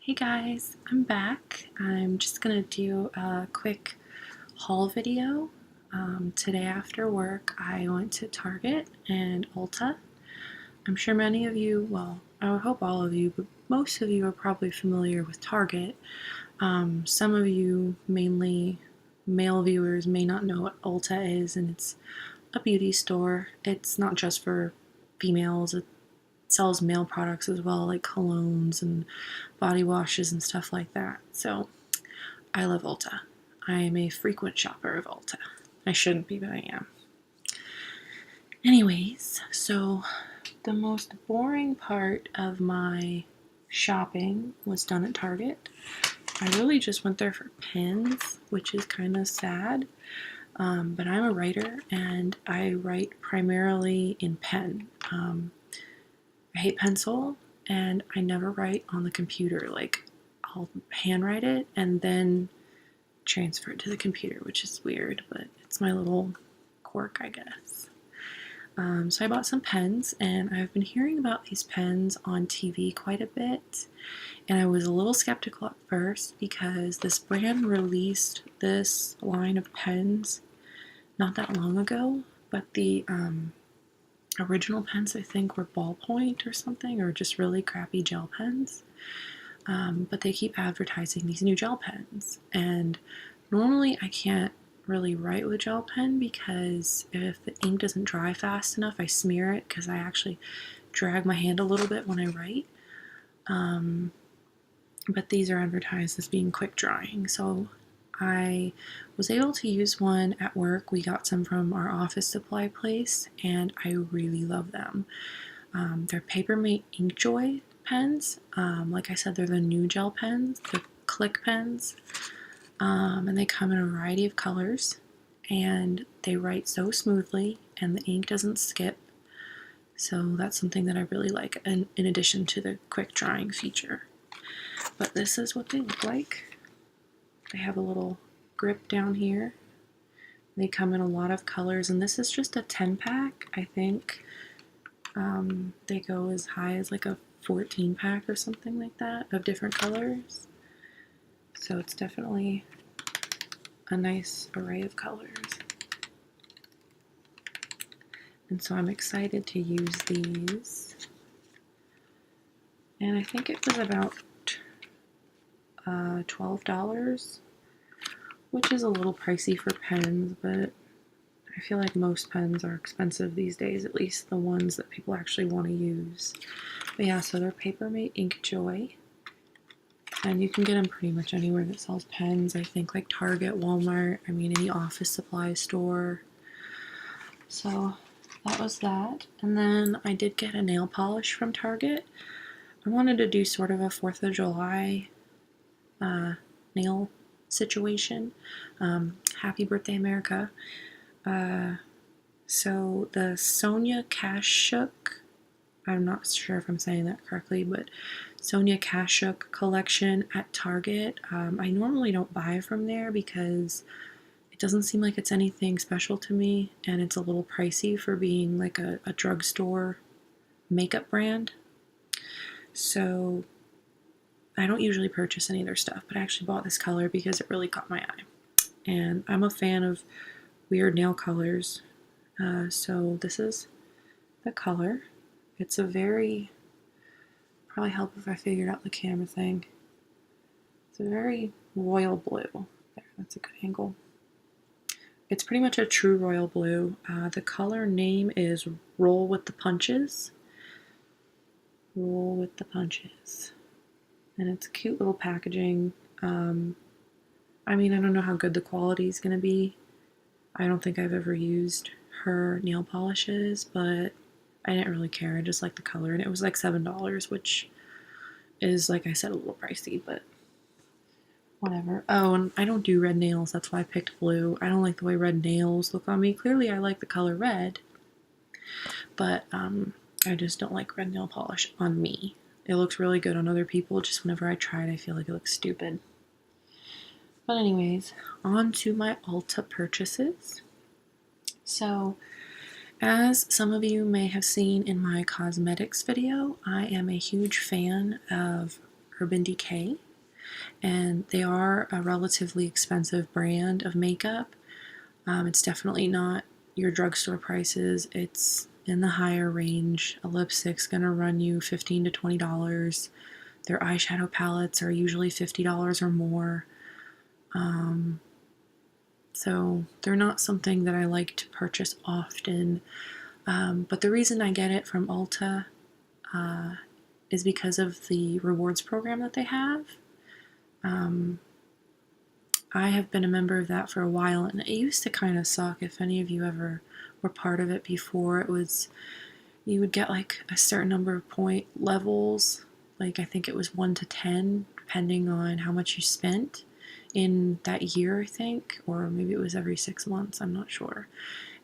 Hey guys, I'm back. I'm just gonna do a quick haul video. Today after work, I went to Target and Ulta. I'm sure many of you, well, I would hope all of you, but most of you are probably familiar with Target. Some of you, mainly male viewers, may not know what Ulta is, and it's a beauty store. It's not just for females, it sells male products as well, like colognes and body washes and stuff like that. So I love Ulta. I am a frequent shopper of Ulta. I shouldn't be, but I am. Anyways, so the most boring part of my shopping was done at Target. I really just went there for pens, which is kind of sad. But I'm a writer and I write primarily in pen. I hate pencil and I never write on the computer. Like, I'll handwrite it and then transfer it to the computer, which is weird, but it's my little quirk, I guess. So I bought some pens, and I've been hearing about these pens on TV quite a bit, and I was a little skeptical at first because this brand released this line of pens not that long ago, but the original pens I think were ballpoint or something, or just really crappy gel pens. But they keep advertising these new gel pens, and normally I can't really write with gel pen because if the ink doesn't dry fast enough, I smear it because I actually drag my hand a little bit when I write. But these are advertised as being quick drying, so I was able to use one at work. We got some from our office supply place, and I really love them. They're Papermate Inkjoy pens. Like I said, they're the new gel pens, the click pens, and they come in a variety of colors, and they write so smoothly, and the ink doesn't skip. So that's something that I really like, and in addition to the quick drying feature. But this is what they look like. They have a little grip down here. They come in a lot of colors, and this is just a 10-pack, I think. They go as high as like a 14-pack or something like that of different colors. So it's definitely a nice array of colors. And so I'm excited to use these. And I think it was about $12, which is a little pricey for pens, but I feel like most pens are expensive these days, at least the ones that people actually want to use. But yeah, so they're Papermate Inkjoy, and you can get them pretty much anywhere that sells pens. I think like Target, Walmart, I mean any office supply store. So that was that. And then I did get a nail polish from Target. I wanted to do sort of a 4th of July nail situation. Happy birthday, America. So the Sonia Kashuk, I'm not sure if I'm saying that correctly, but Sonia Kashuk collection at Target. I normally don't buy from there because it doesn't seem like it's anything special to me, and it's a little pricey for being like a drugstore makeup brand. So I don't usually purchase any of their stuff, but I actually bought this color because it really caught my eye. And I'm a fan of weird nail colors. So this is the color. It's a very, probably help if I figured out the camera thing. It's a very royal blue. There, that's a good angle. It's pretty much a true royal blue. The color name is Roll with the Punches. Roll with the Punches. And it's cute little packaging. I mean, I don't know how good the quality is going to be. I don't think I've ever used her nail polishes, but I didn't really care. I just liked the color, and it was like $7, which is, like I said, a little pricey, but whatever. Oh, and I don't do red nails. That's why I picked blue. I don't like the way red nails look on me. Clearly, I like the color red, but I just don't like red nail polish on me. It looks really good on other people. Just whenever I try it, I feel like it looks stupid. But anyways, on to my Ulta purchases. So, as some of you may have seen in my cosmetics video, I am a huge fan of Urban Decay, and they are a relatively expensive brand of makeup. It's definitely not your drugstore prices. It's in the higher range. A lipstick's gonna run you $15 to $20. Their eyeshadow palettes are usually $50 or more. So they're not something that I like to purchase often. But the reason I get it from Ulta is because of the rewards program that they have. I have been a member of that for a while, and it used to kind of suck. If any of you ever were part of it before, it was, you would get like a certain number of point levels, like I think it was 1 to 10, depending on how much you spent in that year, I think, or maybe it was every 6 months, I'm not sure.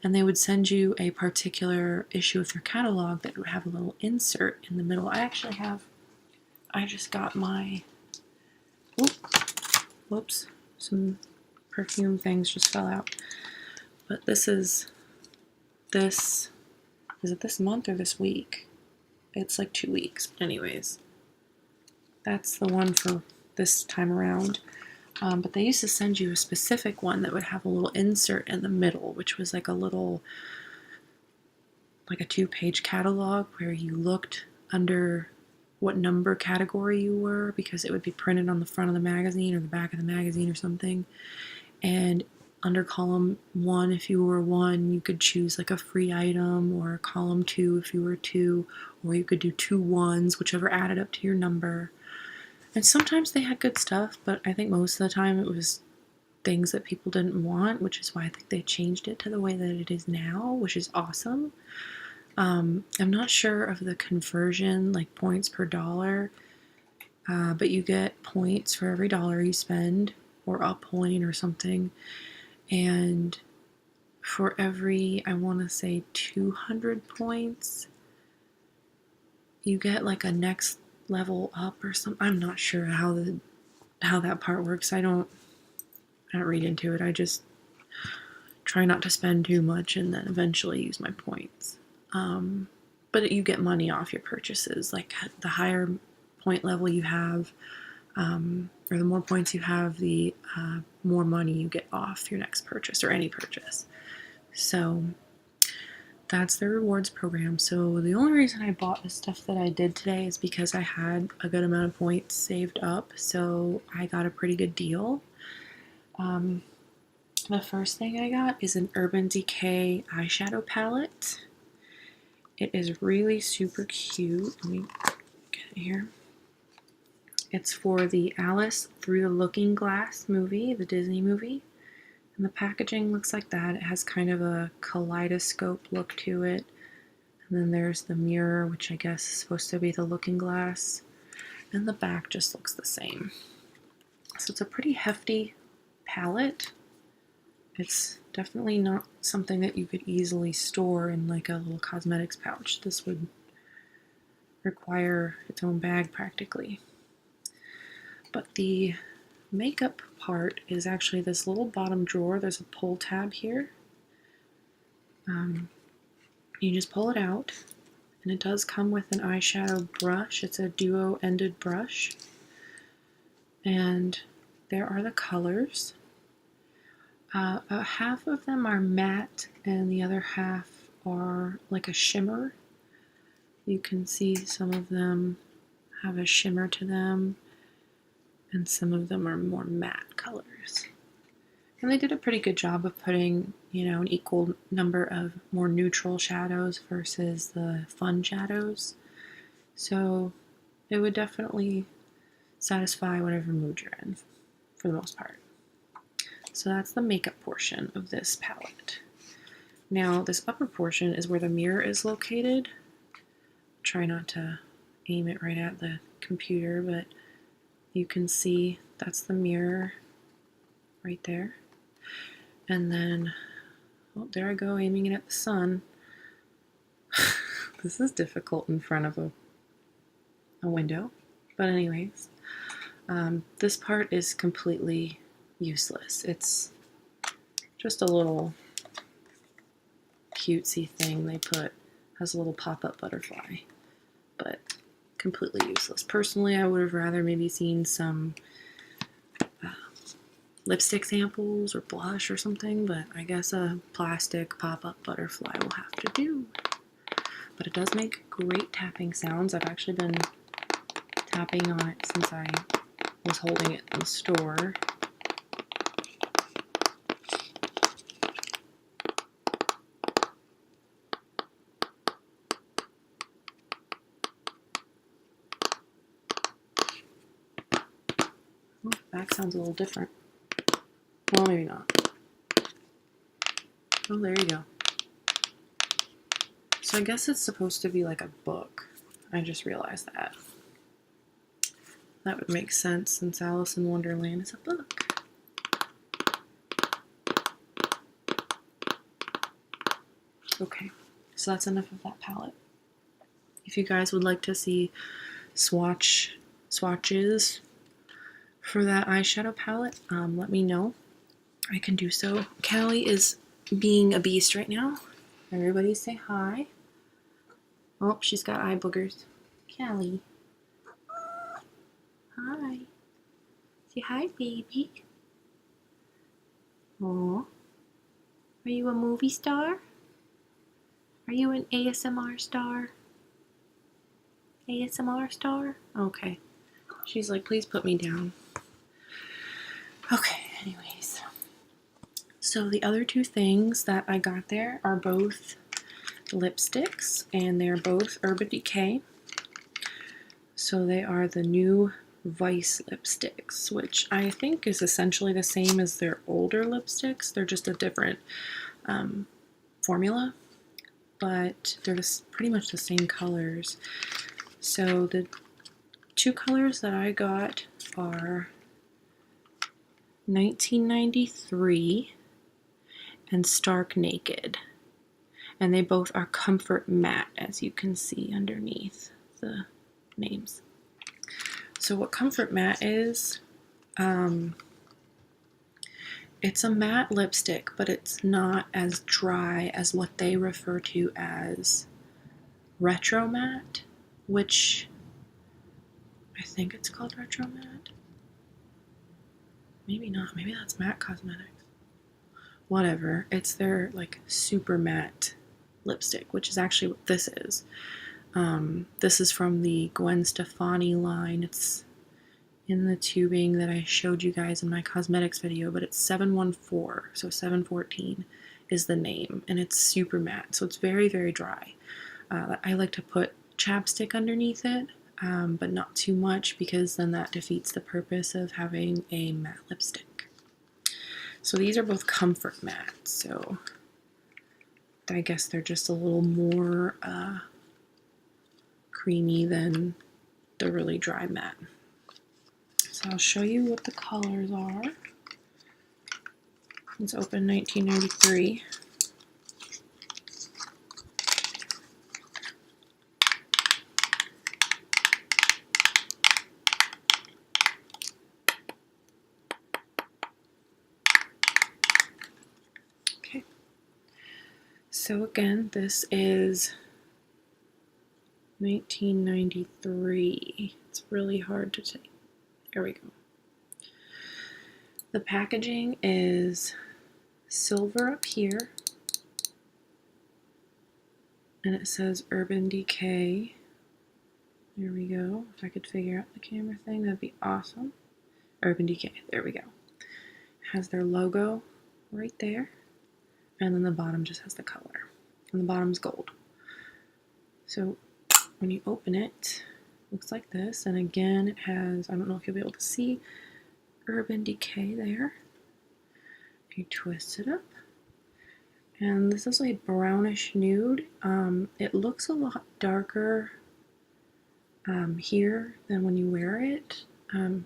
And they would send you a particular issue of their catalog that would have a little insert in the middle. I just got my, whoops, some perfume things just fell out. But is it this month or this week? It's like 2 weeks. But anyways, that's the one for this time around. But they used to send you a specific one that would have a little insert in the middle, which was like a 2-page catalog where you looked under what number category you were, because it would be printed on the front of the magazine or the back of the magazine or something. And under column 1, if you were 1, you could choose like a free item, or column 2 if you were 2, or you could do 2 1s, whichever added up to your number. And sometimes they had good stuff, but I think most of the time it was things that people didn't want, which is why I think they changed it to the way that it is now, which is awesome. I'm not sure of the conversion, like points per dollar, but you get points for every dollar you spend, or a point or something. And for every, I want to say 200 points, you get like a next level up or something. I'm not sure how that part works. I don't read into it. I just try not to spend too much and then eventually use my points. But you get money off your purchases. Like the higher point level you have, or the more points you have, the more money you get off your next purchase or any purchase. So that's the rewards program. So the only reason I bought the stuff that I did today is because I had a good amount of points saved up. So I got a pretty good deal. The first thing I got is an Urban Decay eyeshadow palette. It is really super cute. Let me get it here. It's for the Alice Through the Looking Glass movie, the Disney movie. And the packaging looks like that. It has kind of a kaleidoscope look to it. And then there's the mirror, which I guess is supposed to be the looking glass. And the back just looks the same. So it's a pretty hefty palette. It's definitely not something that you could easily store in like a little cosmetics pouch. This would require its own bag practically. But the makeup part is actually this little bottom drawer. There's a pull tab here. You just pull it out, and it does come with an eyeshadow brush. It's a duo-ended brush. And there are the colors. About half of them are matte, and the other half are like a shimmer. You can see some of them have a shimmer to them, and some of them are more matte colors. And they did a pretty good job of putting, an equal number of more neutral shadows versus the fun shadows. So it would definitely satisfy whatever mood you're in, for the most part. So that's the makeup portion of this palette. Now, this upper portion is where the mirror is located. Try not to aim it right at the computer, but you can see that's the mirror right there. And then, oh, there I go, aiming it at the sun. This is difficult in front of a window. But anyways, this part is completely useless. It's just a little cutesy thing they put. Has a little pop-up butterfly, but completely useless. Personally, I would have rather maybe seen some lipstick samples or blush or something, but I guess a plastic pop-up butterfly will have to do. But it does make great tapping sounds. I've actually been tapping on it since I was holding it in the store. Oh, the back sounds a little different. Well, maybe not. Oh, there you go. So I guess it's supposed to be like a book. I just realized that. That would make sense since Alice in Wonderland is a book. Okay, so that's enough of that palette. If you guys would like to see swatches for that eyeshadow palette, let me know. I can do so. Callie is being a beast right now. Everybody say hi. Oh, she's got eye boogers. Callie. Hi. Say hi, baby. Aw. Are you a movie star? Are you an ASMR star? ASMR star? Okay. She's like, please put me down. Okay, anyways. So the other two things that I got there are both lipsticks, and they're both Urban Decay. So they are the new Vice lipsticks, which I think is essentially the same as their older lipsticks. They're just a different formula, but they're just pretty much the same colors. So the two colors that I got are 1993 and Stark Naked. And they both are Comfort Matte, as you can see underneath the names. So what Comfort Matte is, it's a matte lipstick, but it's not as dry as what they refer to as Retro Matte, which I think it's called Retro Matte. Maybe not. Maybe that's Matte Cosmetics. Whatever. It's their like super matte lipstick, which is actually what this is. This is from the Gwen Stefani line. It's in the tubing that I showed you guys in my cosmetics video, but it's 714, so 714 is the name, and it's super matte, so it's very, very dry. I like to put chapstick underneath it, but not too much, because then that defeats the purpose of having a matte lipstick. So these are both Comfort Matte, so I guess they're just a little more creamy than the really dry matte. So I'll show you what the colors are. Let's open 1993. Okay. So again, this is 1993. It's really hard to take. There we go. The packaging is silver up here, and it says Urban Decay. There we go. If I could figure out the camera thing, that'd be awesome. Urban Decay. There we go. It has their logo right there, and then the bottom just has the color, and the bottom's gold. So when you open it, looks like this, and again it has, I don't know if you'll be able to see, Urban Decay there. You twist it up, and this is a brownish nude. It looks a lot darker here than when you wear it. I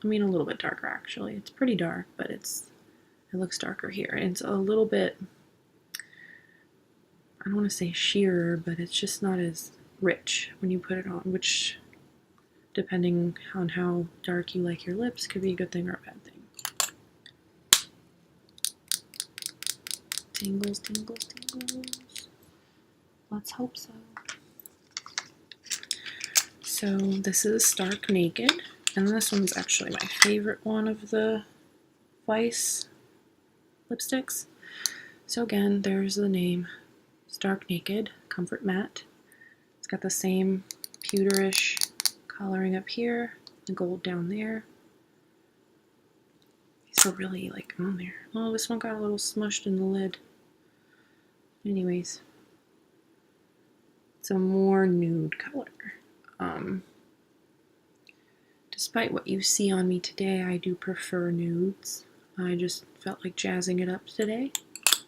mean a little bit darker actually. It's pretty dark, but it looks darker here. And it's a little bit, I don't want to say sheerer, but it's just not as rich when you put it on, which, depending on how dark you like your lips, could be a good thing or a bad thing. Tingles, tingles, tingles. Let's hope so. So this is Stark Naked, and this one's actually my favorite one of the Vice lipsticks. So again, there's the name, Stark Naked Comfort Matte. It's got the same pewterish coloring up here, the gold down there. So really like on there. Oh, this one got a little smushed in the lid. Anyways, it's a more nude color. Despite what you see on me today, I do prefer nudes. I just felt like jazzing it up today.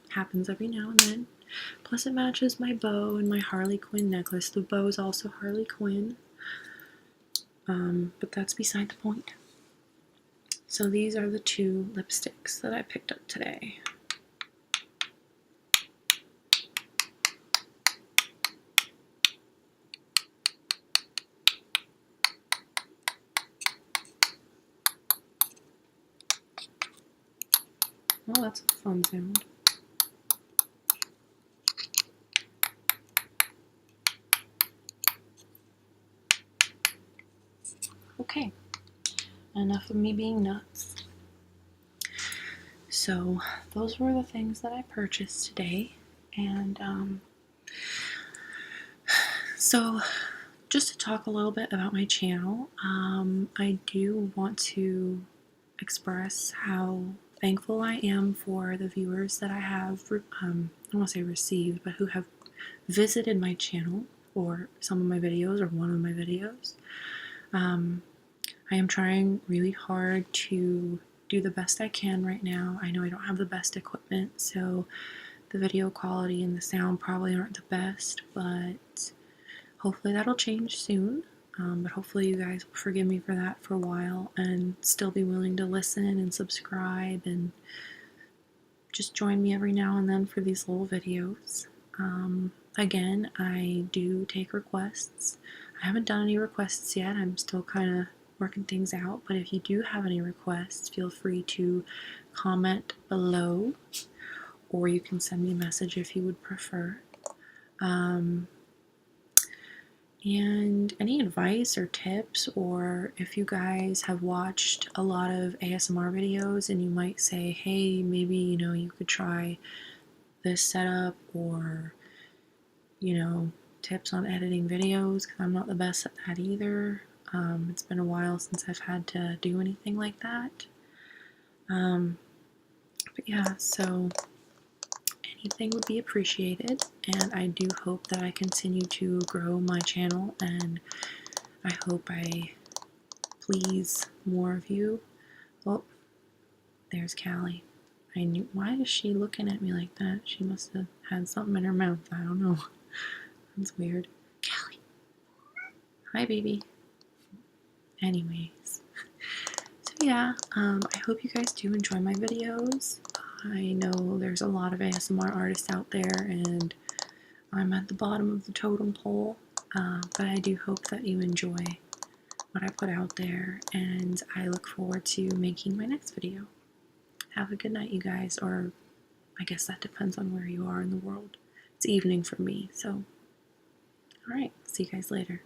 Happens every now and then. Plus it matches my bow and my Harley Quinn necklace. The bow is also Harley Quinn. But that's beside the point. So these are the two lipsticks that I picked up today. Oh, that's a fun sound. Okay, enough of me being nuts. So those were the things that I purchased today, and so just to talk a little bit about my channel, I do want to express how thankful I am for the viewers that I have, I don't want to say received, but who have visited my channel or some of my videos or one of my videos. I am trying really hard to do the best I can right now. I know I don't have the best equipment, so the video quality and the sound probably aren't the best, but hopefully that'll change soon. But hopefully you guys will forgive me for that for a while and still be willing to listen and subscribe and just join me every now and then for these little videos. Again, I do take requests. I haven't done any requests yet. I'm still kind of working things out, but if you do have any requests, feel free to comment below, or you can send me a message if you would prefer. And any advice or tips, or if you guys have watched a lot of ASMR videos and you might say, hey, maybe, you could try this setup, or, tips on editing videos, because I'm not the best at that either. It's been a while since I've had to do anything like that. But yeah, so anything would be appreciated, and I do hope that I continue to grow my channel, and I hope I please more of you. Oh, there's Callie. I knew. Why is she looking at me like that? She must have had something in her mouth. I don't know. That's weird. Callie. Hi, baby. Anyways. So yeah, I hope you guys do enjoy my videos. I know there's a lot of ASMR artists out there, and I'm at the bottom of the totem pole, but I do hope that you enjoy what I put out there, and I look forward to making my next video. Have a good night, you guys, or I guess that depends on where you are in the world. It's evening for me, so alright, see you guys later.